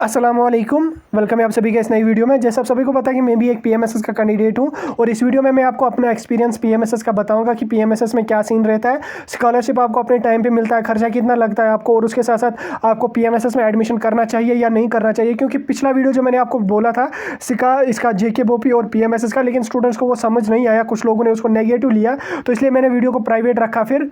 अस्सलामुअलैकुम, वेलकम है आप सभी के इस नई वीडियो में। जैसे आप सभी को पता है कि मैं भी एक पीएमएसएस का कैंडिडेट हूं और इस वीडियो में मैं आपको अपना एक्सपीरियंस पीएमएसएस का बताऊंगा कि पीएमएसएस में क्या सीन रहता है, स्कॉलरशिप आपको अपने टाइम पे मिलता है, खर्चा कितना लगता है आपको, और उसके साथ साथ आपको पीएमएसएस में एडमिशन करना चाहिए या नहीं करना चाहिए। क्योंकि पिछला वीडियो जो मैंने आपको बोला था इसका जेके बोपी और पीएमएसएस का, लेकिन स्टूडेंट्स को वो समझ नहीं आया, कुछ लोगों ने उसको नेगेटिव लिया, तो इसलिए मैंने वीडियो को प्राइवेट रखा फिर,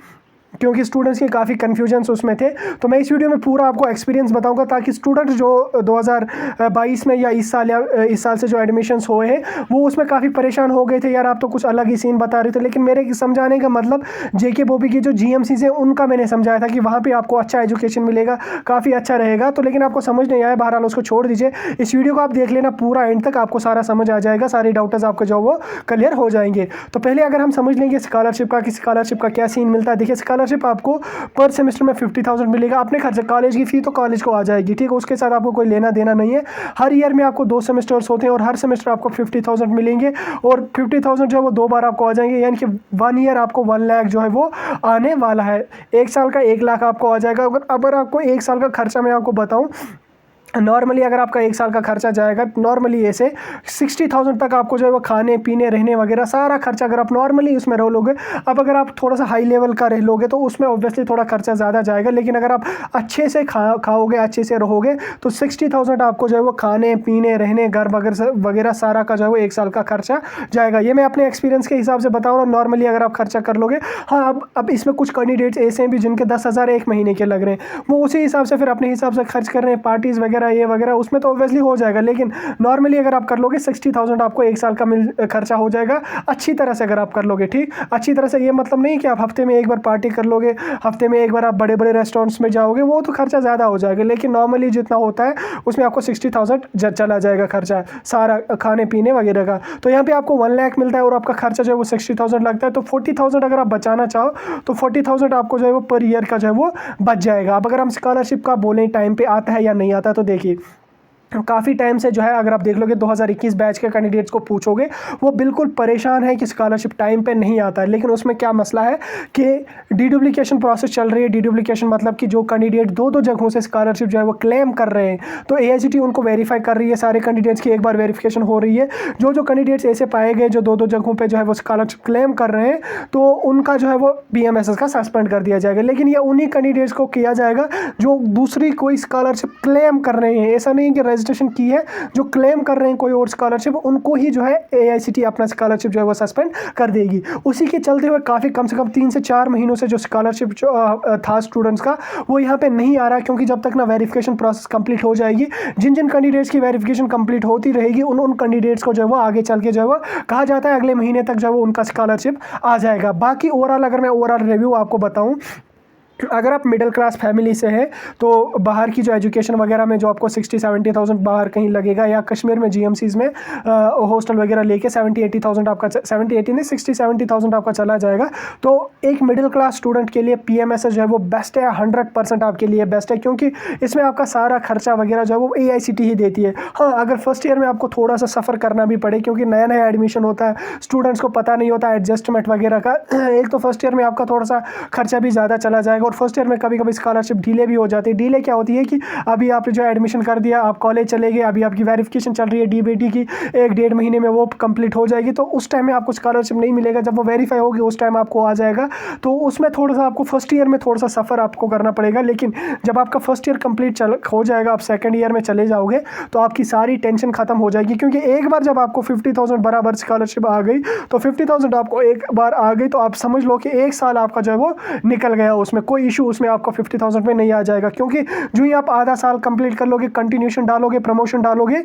क्योंकि स्टूडेंट्स के काफ़ी कन्फ्यूजन्स उसमें थे। तो मैं इस वीडियो में पूरा आपको एक्सपीरियंस बताऊंगा ताकि स्टूडेंट्स जो 2022 में या इस साल से जो एडमिशन्स हुए हैं वो उसमें काफ़ी परेशान हो गए थे। यार आप तो कुछ अलग ही सीन बता रहे थे, लेकिन मेरे समझाने का मतलब जेके बोपी की जो जीएमसीज हैं उनका मैंने समझाया था कि वहाँ पर आपको अच्छा एजुकेशन मिलेगा, काफ़ी अच्छा रहेगा। तो लेकिन आपको समझ नहीं आया, बहरहाल उसको छोड़ दीजिए। इस वीडियो को आप देख लेना पूरा एंड तक, आपको सारा समझ आ जाएगा, सारे डाउट्स आपको जो वो क्लियर हो जाएंगे। तो पहले अगर हम समझ लेंगे स्कॉलरशिप का कि स्कॉलरशिप का क्या सीन मिलता है। देखिए, स्कॉलरशिप आपको पर सेमेस्टर में 50,000 मिलेगा। अपने खर्च कॉलेज की फ़ी तो कॉलेज को आ जाएगी, ठीक है, उसके साथ आपको कोई लेना देना नहीं है। हर ईयर में आपको 2 सेमेस्टर्स होते हैं और हर सेमेस्टर आपको 50,000 मिलेंगे और 50,000 जो है वो 2 बार आपको आ जाएंगे, यानी कि 1 ईयर आपको 1 लाख जो है वो आने वाला है। 1 साल का 1 लाख आपको आ जाएगा। अगर आपको 1 साल का खर्चा मैं आपको बताऊँ, नॉर्मली अगर आपका 1 साल का खर्चा जाएगा नॉर्मली ऐसे 60,000 तक आपको जो है वो खाने पीने रहने वगैरह सारा खर्चा, अगर आप नॉर्मली उसमें रह लोगे। अब अगर आप थोड़ा सा हाई लेवल का रह लोगे तो उसमें ऑब्वियसली थोड़ा खर्चा ज़्यादा जाएगा, लेकिन अगर आप अच्छे से खाओगे, अच्छे से रहोगे, तो 60,000 आपको जो है वो खाने पीने रहने घर वगैरह सारा का जो है वो 1 साल का खर्चा जाएगा। ये मैं अपने एक्सपीरियंस के हिसाब से बता रहा हूँ। नॉर्मली अगर आप खर्चा कर लोगे, हाँ, अब इसमें कुछ कैंडिडेट्स ऐसे हैं भी जिनके 10,000 एक महीने के लग रहे हैं, वो उसी हिसाब से फिर अपने हिसाब से खर्च कर रहे हैं, पार्टीज़ वगैरह ये वगैरह, उसमें तो ऑब्वियसली हो जाएगा। लेकिन नॉर्मली अगर आप कर लोगे 60,000 आपको 1 साल का खर्चा हो जाएगा, अच्छी तरह से अगर आप कर लोगे। ठीक, अच्छी तरह से ये मतलब नहीं कि आप हफ्ते में एक बार पार्टी कर लोगे, हफ्ते में एक बार आप बड़े बड़े रेस्टोरेंट्स में जाओगे, वो तो खर्चा ज़्यादा हो जाएगा। लेकिन नॉर्मली जितना होता है उसमें आपको 60,000 चला जाएगा खर्चा सारा खाने पीने वगैरह का। तो यहाँ पे आपको 1 लाख मिलता है और आपका खर्चा जो है वो 60,000 लगता है। तो 40,000 अगर आप बचाना चाहो तो 40,000 आपको जो है वो पर ईयर का जो है वो बच जाएगा। अब अगर हम स्कॉलरशिप का बोलें टाइम पे आता है या नहीं आता, तो देखिए काफ़ी टाइम से जो है, अगर आप देख लोगे 2021 बैच के कैंडिडेट्स को पूछोगे, वो बिल्कुल परेशान है कि स्कॉलरशिप टाइम पे नहीं आता है। लेकिन उसमें क्या मसला है कि डीडुप्लिकेशन प्रोसेस चल रही है। डीडुप्लिकेशन मतलब कि जो कैंडिडेट 2-2 जगहों से स्कॉलरशिप जो है वो क्लेम कर रहे हैं, तो एआईसीटी उनको वेरीफाई कर रही है, सारे कैंडिडेट्स की एक बार वेरिफिकेशन हो रही है। जो कैंडिडेट्स ऐसे पाए गए जो 2-2 जगहों पर जो है वो स्कॉलरशिप क्लेम कर रहे हैं, तो उनका जो है वो पीएमएसएस का सस्पेंड कर दिया जाएगा। लेकिन ये उन्हीं कैंडिडेट्स को किया जाएगा जो दूसरी कोई स्कॉलरशिप क्लेम कर रहे हैं। ऐसा नहीं कि रजिस्ट्रेशन की है, जो क्लेम कर रहे हैं कोई और स्कॉलरशिप, उनको ही जो है एआईसीटी अपना स्कॉलरशिप जो है वो सस्पेंड कर देगी। उसी के चलते हुए काफ़ी कम से कम 3 से 4 महीनों से जो स्कॉलरशिप जो था स्टूडेंट्स का, वो यहाँ पे नहीं आ रहा, क्योंकि जब तक ना वेरिफिकेशन प्रोसेस कंप्लीट हो जाएगी, जिन जिन कैंडिडेट्स की वेरिफिकेशन कंप्लीट होती रहेगी, उन कैंडिडेट्स को जो है वो आगे चल के जो है वो कहा जाता है अगले महीने तक जो है वो उनका स्कॉलरशिप आ जाएगा। बाकी ओवरऑल अगर मैं ओवरऑल रिव्यू आपको बताऊँ, अगर आप मिडिल क्लास फैमिली से हैं तो बाहर की जो एजुकेशन वगैरह में जो आपको 60-70,000 बाहर कहीं लगेगा, या कश्मीर में जीएमसीज में हॉस्टल वगैरह लेके 70-80,000 आपका 70-80 नहीं 60-70,000 आपका चला जाएगा। तो एक मिडिल क्लास स्टूडेंट के लिए पीएमएसएस जो है वो बेस्ट है, 100% आपके लिए बेस्ट है, क्योंकि इसमें आपका सारा खर्चा वगैरह जो है वो एआईसीटी ही देती है। हाँ, अगर फर्स्ट ईयर में आपको थोड़ा सा सफ़र करना भी पड़े, क्योंकि नया नया एडमिशन होता है, स्टूडेंट्स को पता नहीं होता एडजस्टमेंट वगैरह का, एक तो फर्स्ट ईयर में आपका थोड़ा सा खर्चा भी ज़्यादा चला जाएगा। और फर्स्ट ईयर में कभी कभी स्कॉलरशिप डिले भी हो जाती है। डिले क्या होती है कि अभी आपने जो एडमिशन कर दिया, आप कॉलेज चले गए, अभी आपकी वेरिफिकेशन चल रही है डीबीटी की, 1-1.5 महीने में वो कंप्लीट हो जाएगी, तो उस टाइम में आपको स्कॉलरशिप नहीं मिलेगा। जब वो वेरीफाई होगी उस टाइम आपको आ जाएगा। तो उसमें थोड़ा सा आपको फर्स्ट ईयर में थोड़ा सा सफ़र आपको करना पड़ेगा। लेकिन जब आपका फर्स्ट ईयर कंप्लीट हो जाएगा, आप सेकेंड ईयर में चले जाओगे, तो आपकी सारी टेंशन खत्म हो जाएगी। क्योंकि एक बार जब आपको 50,000 बराबर स्कॉलरशिप आ गई, तो 50,000 आपको एक बार आ गई, तो आप समझ लो कि 1 साल आपका जो है वो निकल गया, उसमें कोई इशू उसमें आपको 50,000 में नहीं आ जाएगा। क्योंकि जो ही आप आधा साल कंप्लीट कर लोगे, कंटिन्यूशन डालोगे, प्रमोशन डालोगे,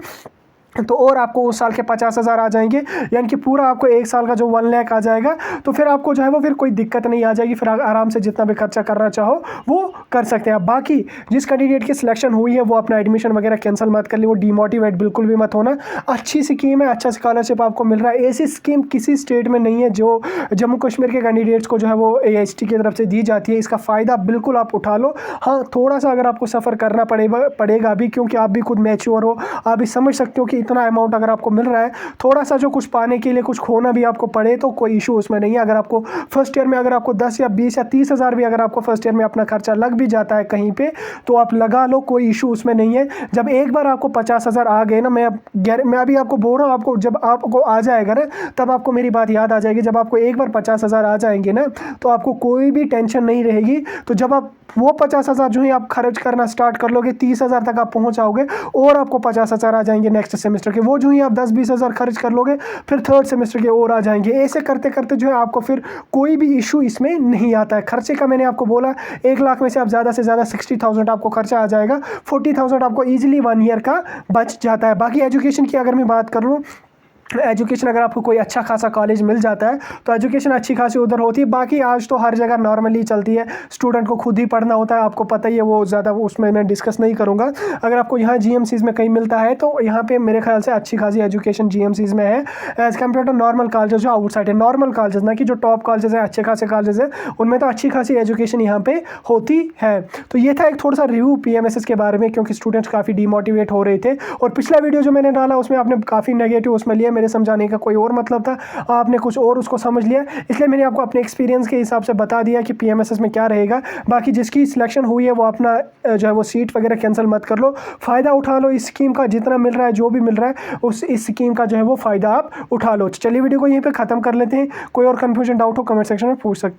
तो और आपको उस साल के 50,000 आ जाएंगे, यानी कि पूरा आपको 1 साल का जो 1 लाख आ जाएगा। तो फिर आपको जो है वो फिर कोई दिक्कत नहीं आ जाएगी, फिर आराम से जितना भी खर्चा करना चाहो वो कर सकते हैं आप। बाकी जिस कैंडिडेट की सिलेक्शन हुई है वो अपना एडमिशन वगैरह कैंसिल मत कर ले, वो डीमोटिवेट बिल्कुल भी मत होना। अच्छी स्कीम है, अच्छा स्कॉलरशिप आपको मिल रहा है। ऐसी स्कीम किसी स्टेट में नहीं है जो जम्मू कश्मीर के कैंडिडेट्स को जो है वो एआईसीटी की तरफ से दी जाती है। इसका फ़ायदा बिल्कुल आप उठा लो। हाँ, थोड़ा सा अगर आपको सफ़र करना पड़ेगा भी, क्योंकि आप भी खुद मैच्योर हो, आप भी समझ सकते हो कि इतना अमाउंट अगर आपको मिल रहा है, थोड़ा सा जो कुछ पाने के लिए कुछ खोना भी आपको पड़े तो कोई इशू उसमें नहीं है। अगर आपको फर्स्ट ईयर में अगर आपको 10 या 20 या 30 हज़ार भी अगर आपको फर्स्ट ईयर में अपना खर्चा लग भी जाता है कहीं पे, तो आप लगा लो, कोई इशू उसमें नहीं है। जब एक बार आपको 50 हज़ार आ गए ना, मैं अभी आपको बोल रहा हूँ, आपको जब आपको आ जाएगा ना तब आपको मेरी बात याद आ जाएगी। जब आपको एक बार 50 हज़ार आ जाएंगे ना तो आपको कोई भी टेंशन नहीं रहेगी। तो जब आप वो 50 हज़ार जो है आप खर्च करना स्टार्ट कर लोगे, 30 हज़ार तक आप पहुंच जाओगे और आपको 50 हज़ार आ जाएंगे नेक्स्ट सेमेस्टर के। वो जो ही आप 10-20 हज़ार खर्च कर लोगे, फिर थर्ड सेमेस्टर के और आ जाएंगे। ऐसे करते करते जो है आपको फिर कोई भी इशू इसमें नहीं आता है। खर्चे का मैंने आपको बोला 1 लाख में से आप ज़्यादा से ज़्यादा 60,000 आपको खर्चा आ जाएगा, 40,000 आपको ईजिली 1 ईयर का बच जाता है। बाकी एजुकेशन की अगर मैं बात कर लूँ, एजुकेशन अगर आपको कोई अच्छा खासा कॉलेज मिल जाता है तो एजुकेशन अच्छी खासी उधर होती है। बाकी आज तो हर जगह नॉर्मली चलती है, स्टूडेंट को खुद ही पढ़ना होता है, आपको पता ही है, वो ज़्यादा उसमें मैं डिस्कस नहीं करूँगा। अगर आपको यहाँ GMCs में कहीं मिलता है तो यहाँ पे मेरे ख्याल से अच्छी खासी एजुकेशन GMCs में है as compare to normal college जो आउटसाइड है। नॉर्मल कॉलेज ना कि जो टॉप कॉलेज है, अच्छे खासे कॉलेज है, उनमें तो अच्छी खासी एजुकेशन यहाँ पे होती है। तो ये था एक थोड़ा सा रिव्यू PMSS के बारे में, क्योंकि स्टूडेंट्स काफ़ी डिमोटिवेट हो रहे थे। और पिछला वीडियो जो मैंने डाला उसमें आपने काफ़ी नेगेटिव उसमें लिया, मेरे समझाने का कोई और मतलब था, आपने कुछ और उसको समझ लिया, इसलिए मैंने आपको अपने एक्सपीरियंस के हिसाब से बता दिया कि PMSS में क्या रहेगा। बाकी जिसकी सिलेक्शन हुई है वो अपना जो है वो सीट वगैरह कैंसिल मत कर लो, फ़ायदा उठा लो इस स्कीम का, जितना मिल रहा है, जो भी मिल रहा है इस स्कीम का जो है वो फ़ायदा आप उठा लो। चलिए वीडियो को यहीं पे ख़त्म कर लेते हैं। कोई और कन्फ्यूजन डाउट हो कमेंट सेक्शन में पूछ सकते हैं।